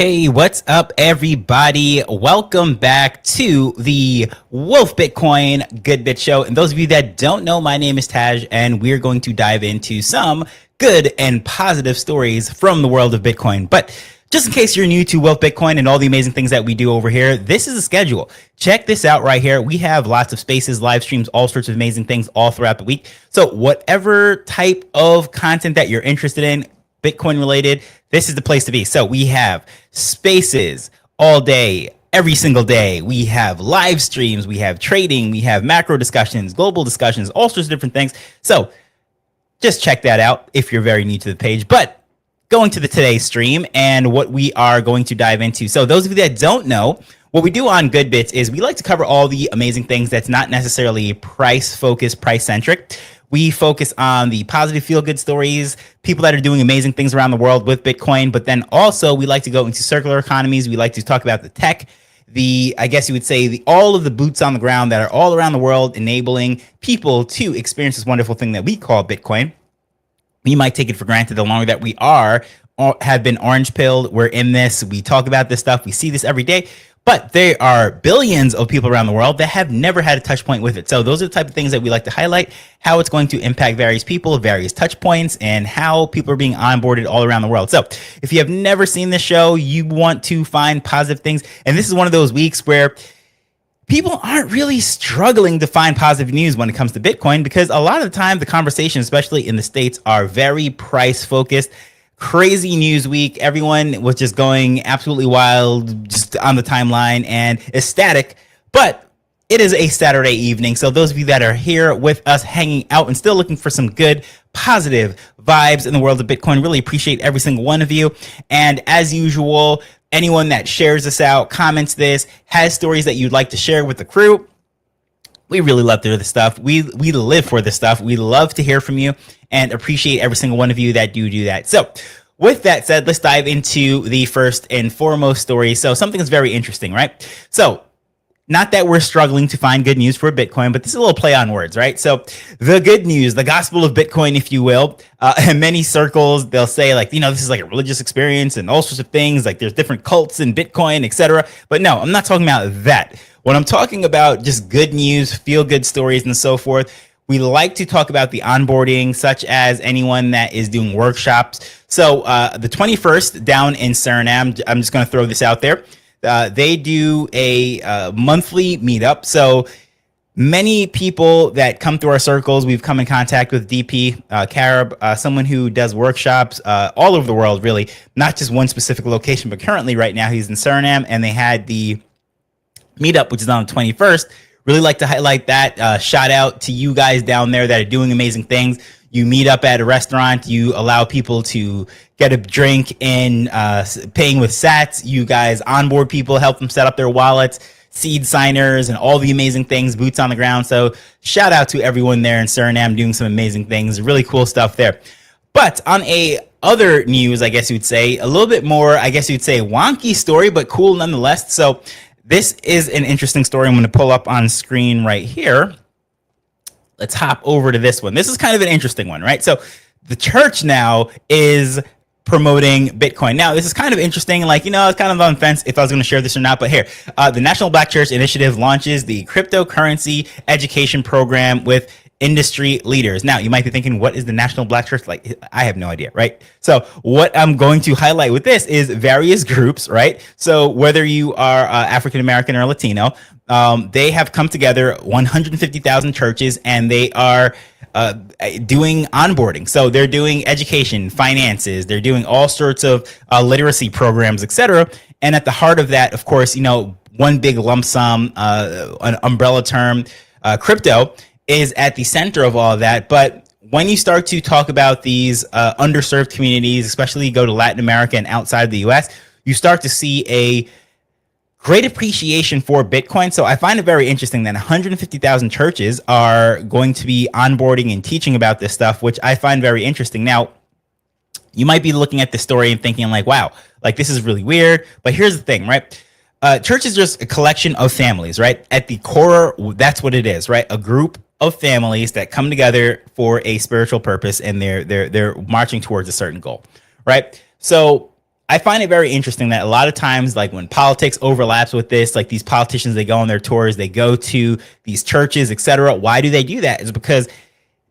Hey, what's up, everybody? Welcome back to the Wolf Bitcoin Good Bit Show. And those of you that don't know, my name is Taj, and we're going to dive into some good and positive stories from the world of Bitcoin. But just in case you're new to Wolf Bitcoin and all the amazing things that we do over here, this is a schedule. Check this out right here. We have lots of spaces, live streams, all sorts of amazing things all throughout the week. So whatever type of content that you're interested in, Bitcoin related, this is the place to be. So we have spaces all day, every single day. We have live streams, we have trading, we have macro discussions, global discussions, all sorts of different things. So just check that out if you're very new to the page. But going to the today's stream and what we are going to dive into. So those of you that don't know, what we do on Good Bits is we like to cover all the amazing things that's not necessarily price focused, price centric. We focus on the positive feel-good stories, people that are doing amazing things around the world with Bitcoin, but then also we like to go into circular economies. We like to talk about the tech, I guess you would say, all of the boots on the ground that are all around the world, enabling people to experience this wonderful thing that we call Bitcoin. We might take it for granted the longer that we have been orange pilled. We're in this. We talk about this stuff. We see this every day. But there are billions of people around the world that have never had a touch point with it. So those are the type of things that we like to highlight, how it's going to impact various people, various touch points, and how people are being onboarded all around the world. So if you have never seen this show, you want to find positive things. And this is one of those weeks where people aren't really struggling to find positive news when it comes to Bitcoin, because a lot of the time the conversation, especially in the States, are very price focused. Crazy news week. Everyone was just going absolutely wild just on the timeline and ecstatic. But it is a Saturday evening. So those of you that are here with us hanging out and still looking for some good, positive vibes in the world of Bitcoin, really appreciate every single one of you. And as usual, anyone that shares this out, comments this, has stories that you'd like to share with the crew, we really love to hear this stuff. We live for this stuff. We love to hear from you and appreciate every single one of you that do that. So with that said, let's dive into the first and foremost story. So something that's very interesting, right? So not that we're struggling to find good news for Bitcoin, but this is a little play on words, right? So the good news, the gospel of Bitcoin, if you will, in many circles, they'll say like, this is like a religious experience and all sorts of things. Like there's different cults in Bitcoin, etc. But no, I'm not talking about that. When I'm talking about just good news, feel good stories and so forth, we like to talk about the onboarding, such as anyone that is doing workshops. So the 21st down in Suriname, I'm just going to throw this out there. They do a monthly meetup. So many people that come through our circles, we've come in contact with DP Carib, someone who does workshops all over the world, really, not just one specific location, but currently right now he's in Suriname, and they had the meetup, which is on the 21st. Really like to highlight that. Shout out to you guys down there that are doing amazing things. You meet up at a restaurant, you allow people to get a drink in paying with sats. You guys onboard people, help them set up their wallets, seed signers, and all the amazing things, boots on the ground. So shout out to everyone there in Suriname doing some amazing things. Really cool stuff there. But on other news, I guess you would say, a little bit more, I guess you'd say wonky story, but cool nonetheless. So this is an interesting story. I'm going to pull up on screen right here. Let's hop over to this one. This is kind of an interesting one, right? So the church now is promoting Bitcoin. Now, this is kind of interesting. Like, it's kind of on the fence if I was going to share this or not. But here, the National Black Church Initiative launches the cryptocurrency education program with industry leaders. Now, you might be thinking, what is the National Black Church? Like, I have no idea, right? So what I'm going to highlight with this is various groups, right? So whether you are African-American or Latino, they have come together, 150,000 churches, and they are doing onboarding. So they're doing education, finances, they're doing all sorts of literacy programs, etc. And at the heart of that, of course, one big lump sum, an umbrella term, crypto, is at the center of all of that. But when you start to talk about these underserved communities, especially go to Latin America and outside of the US, you start to see a great appreciation for Bitcoin. So I find it very interesting that 150,000 churches are going to be onboarding and teaching about this stuff, which I find very interesting. Now, you might be looking at this story and thinking like, wow, like this is really weird. But here's the thing, right? Church is just a collection of families, right? At the core, that's what it is, right? A group of families that come together for a spiritual purpose, and they're marching towards a certain goal, right? So I find it very interesting that a lot of times, like when politics overlaps with this, like these politicians, they go on their tours, they go to these churches, etc. Why do they do that? Is because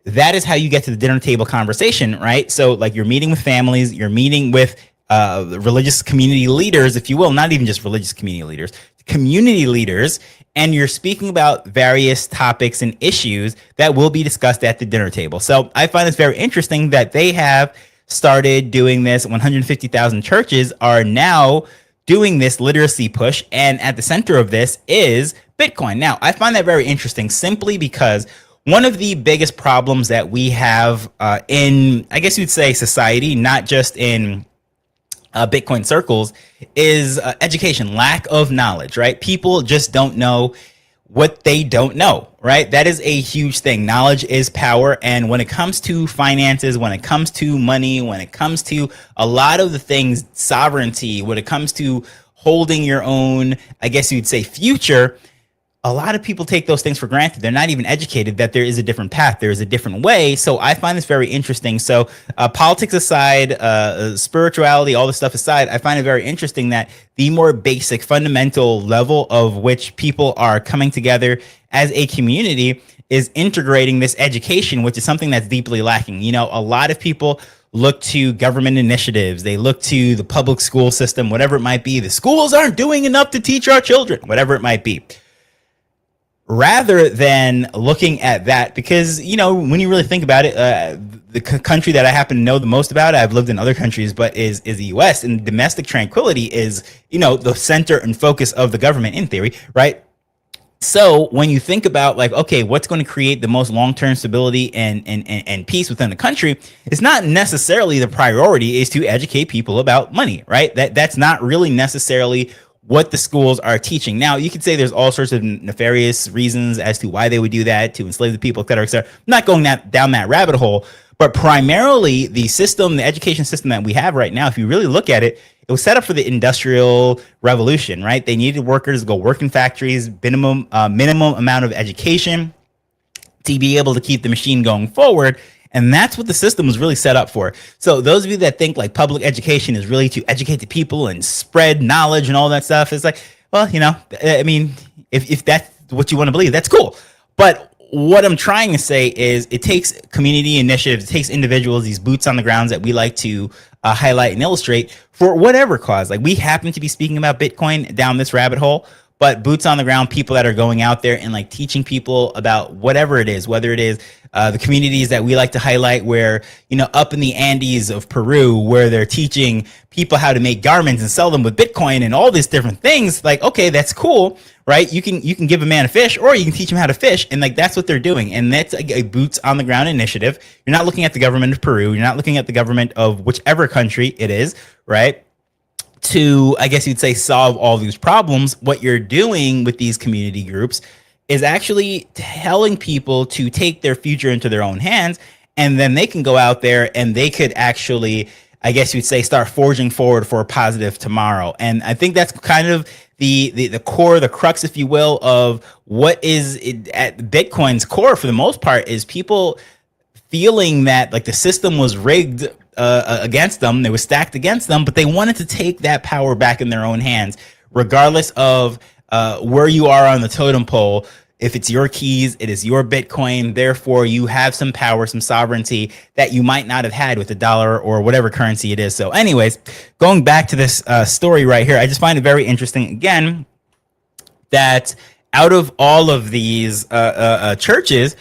that is how you get to the dinner table conversation, right? So like you're meeting with families, you're meeting with religious community leaders, if you will, not even just religious community leaders, and you're speaking about various topics and issues that will be discussed at the dinner table. So I find it's very interesting that they have started doing this. 150,000 churches are now doing this literacy push, and at the center of this is Bitcoin. Now, I find that very interesting simply because one of the biggest problems that we have in, I guess you'd say, society, not just in Bitcoin circles, is education, lack of knowledge, right? People just don't know what they don't know, right? That is a huge thing. Knowledge is power. And when it comes to finances, when it comes to money, when it comes to a lot of the things, sovereignty, when it comes to holding your own, I guess you'd say, future, a lot of people take those things for granted. They're not even educated that there is a different path. There is a different way. So I find this very interesting. So politics aside, spirituality, all this stuff aside, I find it very interesting that the more basic, fundamental level of which people are coming together as a community is integrating this education, which is something that's deeply lacking. You know, a lot of people look to government initiatives. They look to the public school system, whatever it might be. The schools aren't doing enough to teach our children, whatever it might be, rather than looking at that. Because, you know, when you really think about it, the country that I happen to know the most about, I've lived in other countries, but is the US, and domestic tranquility is, you know, the center and focus of the government in theory, right? So when you think about like, okay, what's going to create the most long-term stability and peace within the country, it's not necessarily the priority is to educate people about money, right? That's not really necessarily what the schools are teaching. Now, you could say there's all sorts of nefarious reasons as to why they would do that, to enslave the people, et cetera, et cetera. I'm not going down that rabbit hole, but primarily the system, the education system that we have right now, if you really look at it, it was set up for the Industrial Revolution, right? They needed workers to go work in factories, minimum amount of education to be able to keep the machine going forward. And that's what the system was really set up for. So those of you that think like public education is really to educate the people and spread knowledge and all that stuff, it's like, well, you know, I mean, if that's what you want to believe, that's cool. But what I'm trying to say is it takes community initiatives, it takes individuals, these boots on the grounds that we like to highlight and illustrate for whatever cause. Like we happen to be speaking about Bitcoin down this rabbit hole, but boots on the ground, people that are going out there and like teaching people about whatever it is, whether it is the communities that we like to highlight where, you know, up in the Andes of Peru, where they're teaching people how to make garments and sell them with Bitcoin and all these different things. Like, okay, that's cool, right? You can give a man a fish, or you can teach him how to fish. And like, that's what they're doing. And that's a boots on the ground initiative. You're not looking at the government of Peru. You're not looking at the government of whichever country it is, right? To, I guess you'd say, solve all these problems. What you're doing with these community groups is actually telling people to take their future into their own hands, and then they can go out there and they could actually, I guess you'd say, start forging forward for a positive tomorrow. And I think that's kind of the core, the crux, if you will, of what is it, at Bitcoin's core for the most part, is people feeling that like the system was rigged against them, they were stacked against them, but they wanted to take that power back in their own hands, regardless of where you are on the totem pole. If it's your keys, it is your Bitcoin. Therefore, you have some power, some sovereignty that you might not have had with the dollar or whatever currency it is. So anyways, going back to this story right here, I just find it very interesting, again, that out of all of these churches,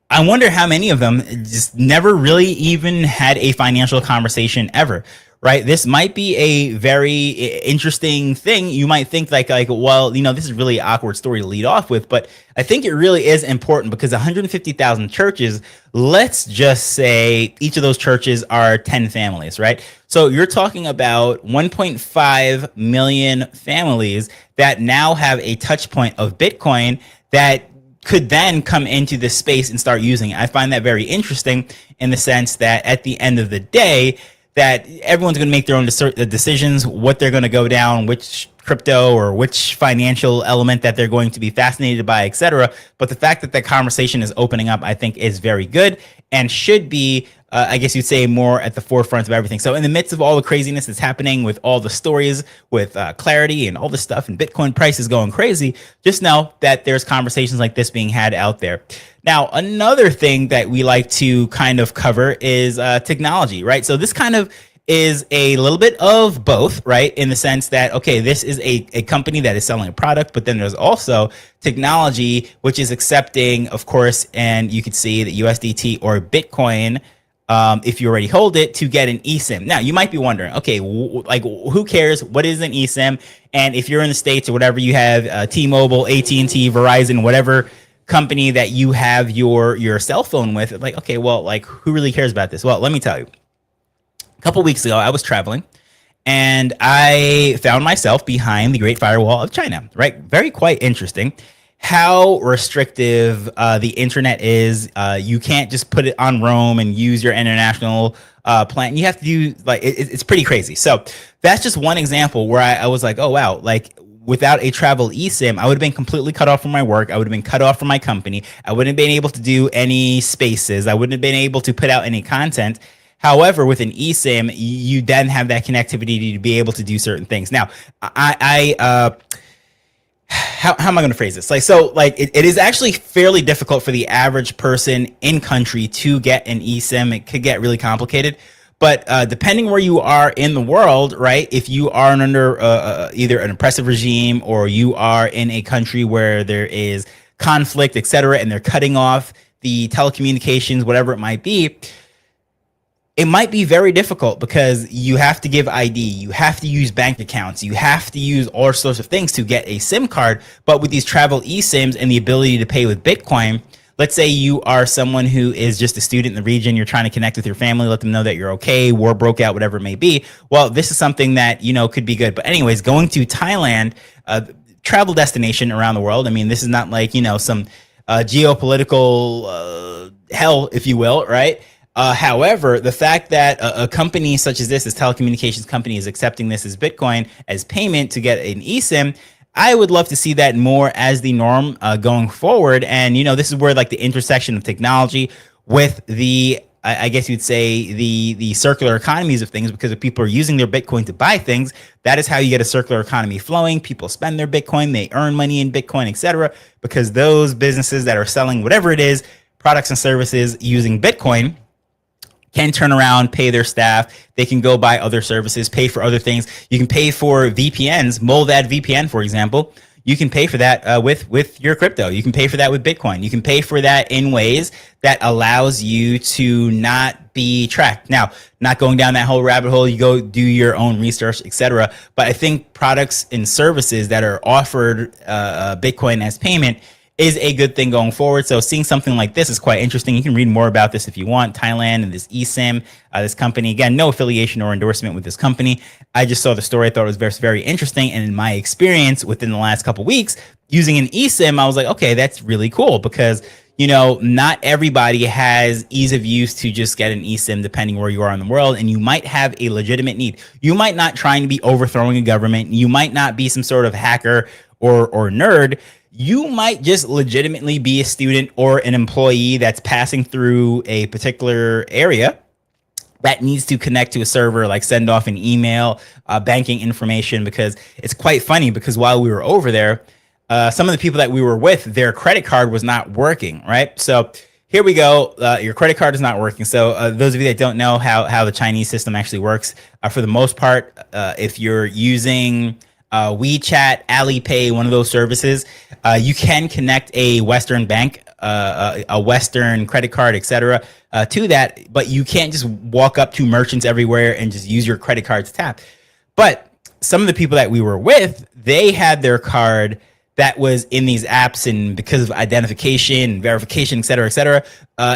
I wonder how many of them just never really even had a financial conversation ever, right? This might be a very interesting thing. You might think like, well, you know, this is really an awkward story to lead off with, but I think it really is important because 150,000 churches, let's just say each of those churches are 10 families, right? So you're talking about 1.5 million families that now have a touch point of Bitcoin that could then come into this space and start using it. I find that very interesting in the sense that at the end of the day, that everyone's going to make their own decisions, what they're going to go down, which crypto or which financial element that they're going to be fascinated by, etc. But the fact that the conversation is opening up, I think, is very good and should be, I guess you'd say, more at the forefront of everything. So in the midst of all the craziness that's happening with all the stories with Clarity and all this stuff and Bitcoin prices going crazy, just know that there's conversations like this being had out there. Now, another thing that we like to kind of cover is technology, right? So this kind of is a little bit of both, right? In the sense that, okay, this is a company that is selling a product, but then there's also technology, which is accepting, of course, and you could see that USDT or Bitcoin, if you already hold it, to get an eSIM. Now, you might be wondering, okay, like who cares? What is an eSIM? And if you're in the States or whatever, you have T-Mobile, AT&T, Verizon, whatever company that you have your cell phone with, like, okay, well, like who really cares about this? Well, let me tell you. A couple weeks ago, I was traveling and I found myself behind the Great Firewall of China, right? Very quite interesting how restrictive the internet is. You can't just put it on Roam and use your international plan. You have to do it's pretty crazy. So that's just one example where I was like, oh, wow, like without a travel eSIM, I would have been completely cut off from my work. I would have been cut off from my company. I wouldn't have been able to do any spaces. I wouldn't have been able to put out any content. However, with an eSIM, you then have that connectivity to be able to do certain things. Now, how am I going to phrase this? It is actually fairly difficult for the average person in country to get an eSIM. It could get really complicated. But depending where you are in the world, right, if you are under either an oppressive regime or you are in a country where there is conflict, et cetera, and they're cutting off the telecommunications, whatever it might be, it might be very difficult because you have to give ID, you have to use bank accounts, you have to use all sorts of things to get a SIM card. But with these travel eSIMs and the ability to pay with Bitcoin, let's say you are someone who is just a student in the region, you're trying to connect with your family, let them know that you're okay, war broke out, whatever it may be. Well, this is something that, you know, could be good. But anyways, going to Thailand, travel destination around the world. I mean, this is not like, you know, some geopolitical hell, if you will, right? However, the fact that a company such as this telecommunications company, is accepting this as Bitcoin as payment to get an eSIM, I would love to see that more as the norm going forward. And, you know, this is where like the intersection of technology with the, I guess you'd say the circular economies of things, because if people are using their Bitcoin to buy things, that is how you get a circular economy flowing. People spend their Bitcoin, they earn money in Bitcoin, etc. Because those businesses that are selling whatever it is, products and services using Bitcoin, can turn around, pay their staff. They can go buy other services, pay for other things. You can pay for VPNs, Mullvad VPN, for example. You can pay for that with your crypto. You can pay for that with Bitcoin. You can pay for that in ways that allows you to not be tracked. Now, not going down that whole rabbit hole, you go do your own research, etc. But I think products and services that are offered Bitcoin as payment is a good thing going forward. So seeing something like this is quite interesting. You can read more about this if you want. Thailand and this eSIM, this company, again, no affiliation or endorsement with this company. I just saw the story. I thought it was very, very interesting. And in my experience within the last couple of weeks using an eSIM, I was like, okay, that's really cool, because, you know, not everybody has ease of use to just get an eSIM depending where you are in the world. And you might have a legitimate need. You might not trying to be overthrowing a government. You might not be some sort of hacker or nerd. You might just legitimately be a student or an employee that's passing through a particular area that needs to connect to a server, like send off an email, banking information. Because it's quite funny, because while we were over there, some of the people that we were with, their credit card was not working, right? So here we go. Your credit card is not working. So those of you that don't know how the Chinese system actually works, for the most part, if you're using WeChat, Alipay, one of those services, you can connect a Western bank, a Western credit card, etc., to that, but you can't just walk up to merchants everywhere and just use your credit card to tap. But some of the people that we were with, they had their card that was in these apps, and because of identification, verification, et cetera,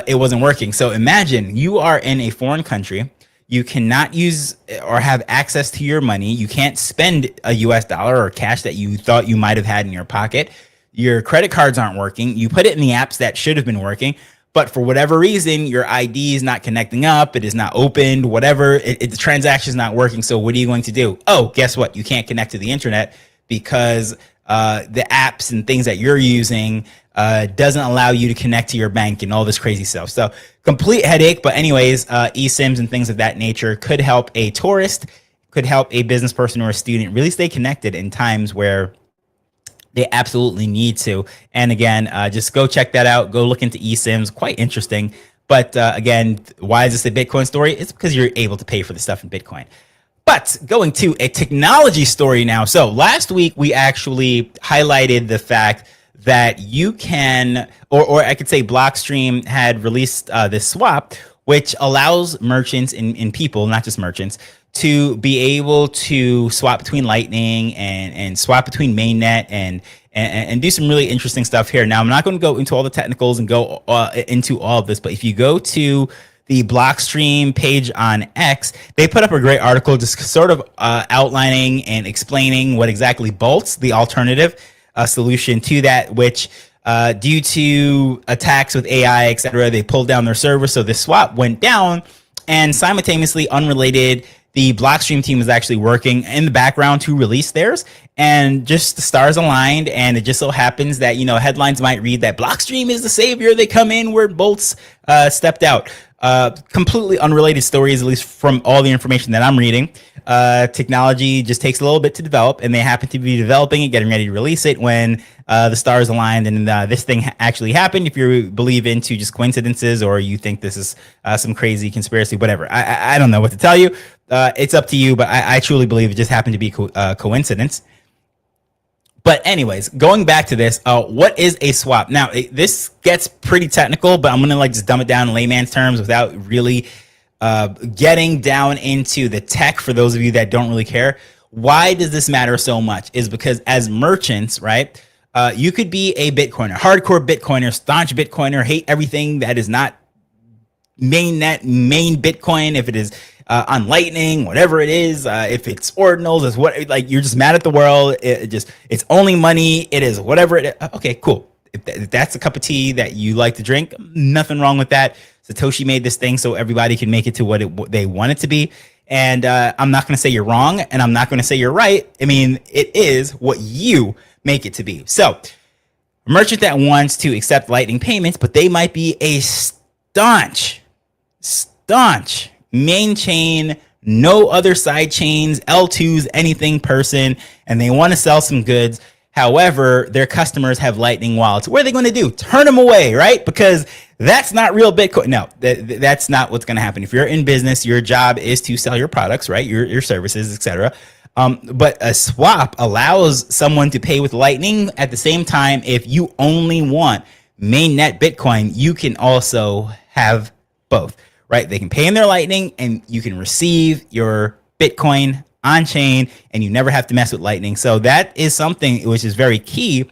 it wasn't working. So imagine you are in a foreign country. You cannot use or have access to your money. You can't spend a US dollar or cash that you thought you might have had in your pocket. Your credit cards aren't working. You put it in the apps that should have been working, but for whatever reason, your ID is not connecting up. It is not opened, whatever. The transaction is not working. So what are you going to do? Oh, guess what? You can't connect to the internet because the apps and things that you're using doesn't allow you to connect to your bank and all this crazy stuff. So complete headache. But anyways, eSIMs and things of that nature could help a tourist, could help a business person or a student really stay connected in times where they absolutely need to. And again, just go check that out. Go look into eSIMs. Quite interesting. But again, why is this a Bitcoin story? It's because you're able to pay for the stuff in Bitcoin. But going to a technology story now. So last week, we actually highlighted the fact that you can, or I could say Blockstream had released this swap, which allows merchants and people, not just merchants, to be able to swap between Lightning and swap between mainnet and do some really interesting stuff here. Now, I'm not going to go into all the technicals and go into all of this, but if you go to the Blockstream page on X, they put up a great article just sort of outlining and explaining what exactly Boltz, the alternative solution to that, which due to attacks with AI, et cetera, they pulled down their server. So this swap went down, and simultaneously, unrelated, the Blockstream team was actually working in the background to release theirs, and just the stars aligned. And it just so happens that, headlines might read that Blockstream is the savior. They come in where Boltz stepped out. Completely unrelated stories, at least from all the information that I'm reading. Technology just takes a little bit to develop, and they happen to be developing it, getting ready to release it when the stars aligned, and this thing actually happened. If you believe into just coincidences, or you think this is some crazy conspiracy, whatever, I don't know what to tell you. It's up to you, but I truly believe it just happened to be coincidence. But anyways, going back to this, what is a swap? Now, this gets pretty technical, but I'm going to just dumb it down in layman's terms without really getting down into the tech for those of you that don't really care. Why does this matter so much? Is because as merchants, right, you could be a Bitcoiner, hardcore Bitcoiner, staunch Bitcoiner, hate everything that is not main Bitcoin. If it is on Lightning, whatever it is, if it's ordinals, is what, you're just mad at the world. It's only money. It is whatever it is. Okay, cool. If that's a cup of tea that you like to drink, nothing wrong with that. Satoshi made this thing so everybody can make it to what they want it to be. And I'm not going to say you're wrong, and I'm not going to say you're right. I mean, it is what you make it to be. So a merchant that wants to accept Lightning payments, but they might be a staunch main chain, no other side chains, L2s, anything person, and they want to sell some goods. However, their customers have Lightning wallets. What are they going to do? Turn them away, right? Because that's not real Bitcoin. No, that's not what's going to happen. If you're in business, your job is to sell your products, right? Your services, etc. But a swap allows someone to pay with Lightning. At the same time, if you only want mainnet Bitcoin, you can also have both, right? They can pay in their Lightning, and you can receive your Bitcoin on chain, and you never have to mess with Lightning. So that is something which is very key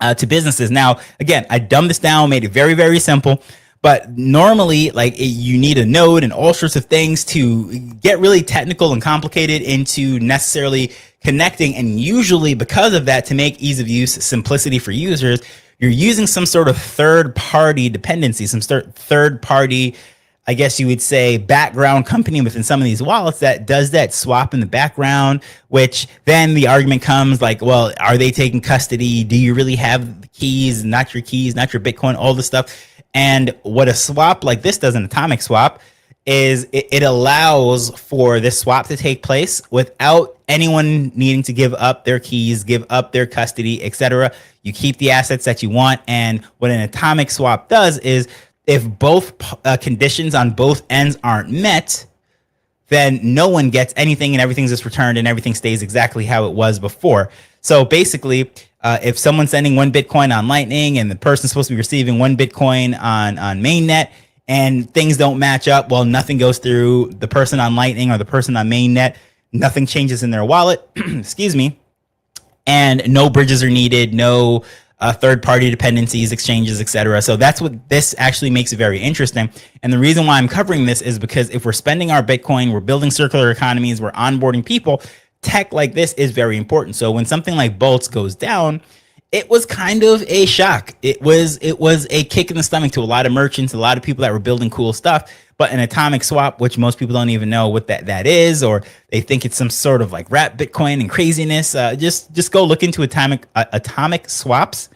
to businesses. Now, again, I dumbed this down, made it very, very simple. But normally, you need a node and all sorts of things to get really technical and complicated into necessarily connecting. And usually, because of that, to make ease of use, simplicity for users, you're using some sort of third-party dependency, some third-party, I guess you would say, background company within some of these wallets that does that swap in the background, which then the argument comes well, are they taking custody? Do you really have the keys, not your Bitcoin, all this stuff? And what a swap like this does, an atomic swap, is it allows for this swap to take place without anyone needing to give up their keys, give up their custody, etc. You keep the assets that you want. And what an atomic swap does is, if both conditions on both ends aren't met, then no one gets anything, and everything's just returned, and everything stays exactly how it was before. So basically, if someone's sending 1 Bitcoin on Lightning and the person's supposed to be receiving 1 Bitcoin on mainnet, and things don't match up, well, nothing goes through the person on Lightning or the person on mainnet. Nothing changes in their wallet. Excuse me. And no bridges are needed. No third-party dependencies, exchanges, etc. So that's what this actually makes it very interesting. And the reason why I'm covering this is because if we're spending our Bitcoin, we're building circular economies, we're onboarding people, tech like this is very important. So when something like Boltz goes down, it was kind of a shock. It was a kick in the stomach to a lot of merchants, a lot of people that were building cool stuff. But an atomic swap, which most people don't even know what that is, or they think it's some sort of like wrap Bitcoin and craziness, just go look into atomic swaps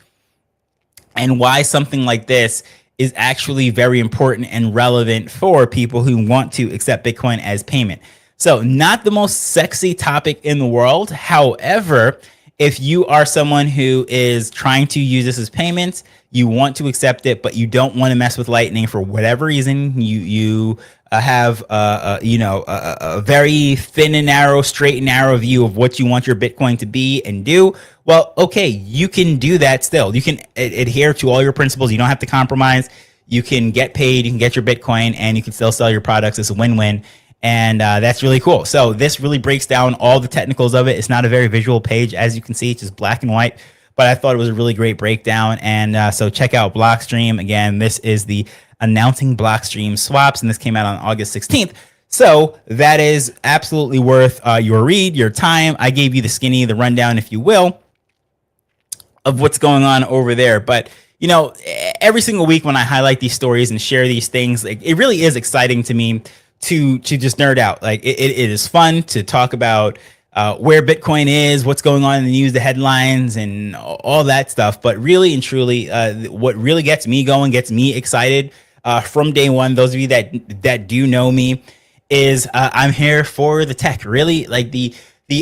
and why something like this is actually very important and relevant for people who want to accept Bitcoin as payment. So, not the most sexy topic in the world. However, if you are someone who is trying to use this as payments, you want to accept it, but you don't want to mess with Lightning for whatever reason, you have a very thin and narrow, straight and narrow view of what you want your Bitcoin to be and do. Well, okay, you can do that still. You can adhere to all your principles. You don't have to compromise. You can get paid, you can get your Bitcoin, and you can still sell your products. It's a win-win. And that's really cool. So this really breaks down all the technicals of it. It's not a very visual page. As you can see, it's just black and white. But I thought it was a really great breakdown. And so check out Blockstream. Again, this is the announcing Blockstream swaps, and this came out on August 16th. So that is absolutely worth your read, your time. I gave you the rundown, if you will, of what's going on over there. But you know, every single week when I highlight these stories and share these things, like, it really is exciting to me to just nerd out. Like it is fun to talk about where Bitcoin is, what's going on in the news, the headlines, and all that stuff. But really and truly, what really gets me going, gets me excited from day one, those of you that do know me, is I'm here for the tech. Really, like the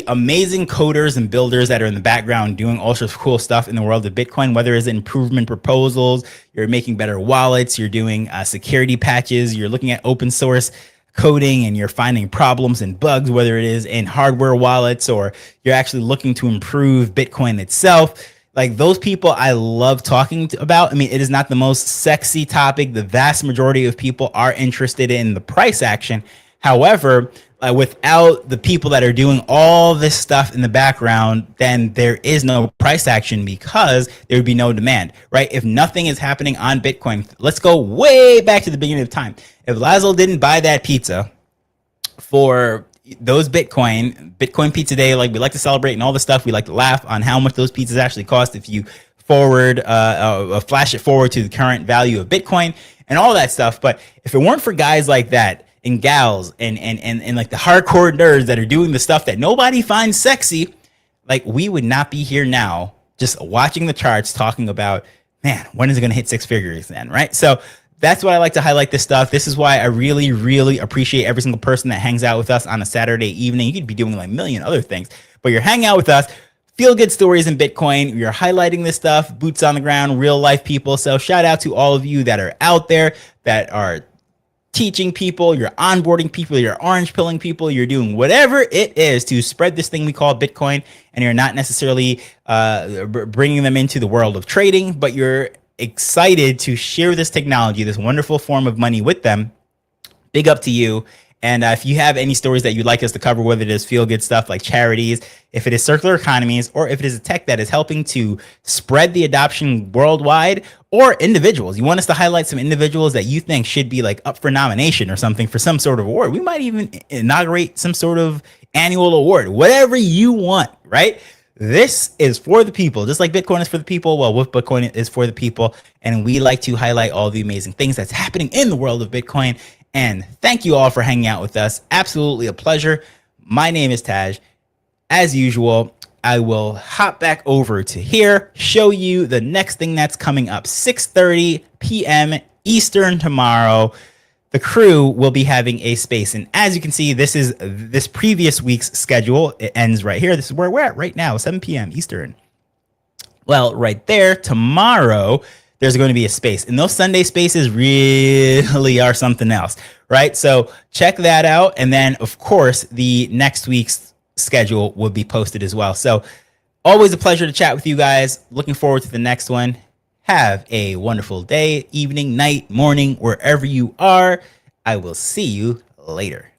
amazing coders and builders that are in the background doing all sorts of cool stuff in the world of Bitcoin, whether it's improvement proposals, you're making better wallets, you're doing security patches, you're looking at open source coding, and you're finding problems and bugs, whether it is in hardware wallets or you're actually looking to improve Bitcoin itself. Like, those people I love talking about. I mean, it is not the most sexy topic. The vast majority of people are interested in the price action. However, without the people that are doing all this stuff in the background, then there is no price action, because there would be no demand, right? If nothing is happening on Bitcoin, let's go way back to the beginning of time. If Laszlo didn't buy that pizza for those Bitcoin Pizza Day, like we like to celebrate and all the stuff, we like to laugh on how much those pizzas actually cost if you flash it forward to the current value of Bitcoin and all that stuff. But if it weren't for guys like that and gals and like the hardcore nerds that are doing the stuff that nobody finds sexy, like, we would not be here now just watching the charts talking about, man, when is it going to hit six figures then, right? So that's why I like to highlight this stuff. This is why I really, really appreciate every single person that hangs out with us on a Saturday evening. You could be doing like a million other things, but you're hanging out with us. Feel good stories in Bitcoin. You're highlighting this stuff, boots on the ground, real life people. So shout out to all of you that are out there, that are teaching people, you're onboarding people, you're orange pilling people, you're doing whatever it is to spread this thing we call Bitcoin, and you're not necessarily bringing them into the world of trading, but you're excited to share this technology, this wonderful form of money with them. Big up to you. And if you have any stories that you'd like us to cover, whether it is feel good stuff like charities, if it is circular economies, or if it is a tech that is helping to spread the adoption worldwide, or individuals, you want us to highlight some individuals that you think should be like up for nomination or something for some sort of award. We might even inaugurate some sort of annual award, whatever you want, right? This is for the people, just like Bitcoin is for the people. Well, Wolf Bitcoin is for the people. And we like to highlight all the amazing things that's happening in the world of Bitcoin. And thank you all for hanging out with us. Absolutely a pleasure. My name is Taj. As usual, I will hop back over to here, show you the next thing that's coming up, 6:30 p.m. Eastern tomorrow. The crew will be having a space. And as you can see, this is this previous week's schedule. It ends right here. This is where we're at right now, 7 p.m. Eastern. Well, right there, tomorrow, there's going to be a space. And those Sunday spaces really are something else, right? So check that out. And then, of course, the next week's schedule will be posted as well. So always a pleasure to chat with you guys. Looking forward to the next one. Have a wonderful day, evening, night, morning, wherever you are. I will see you later.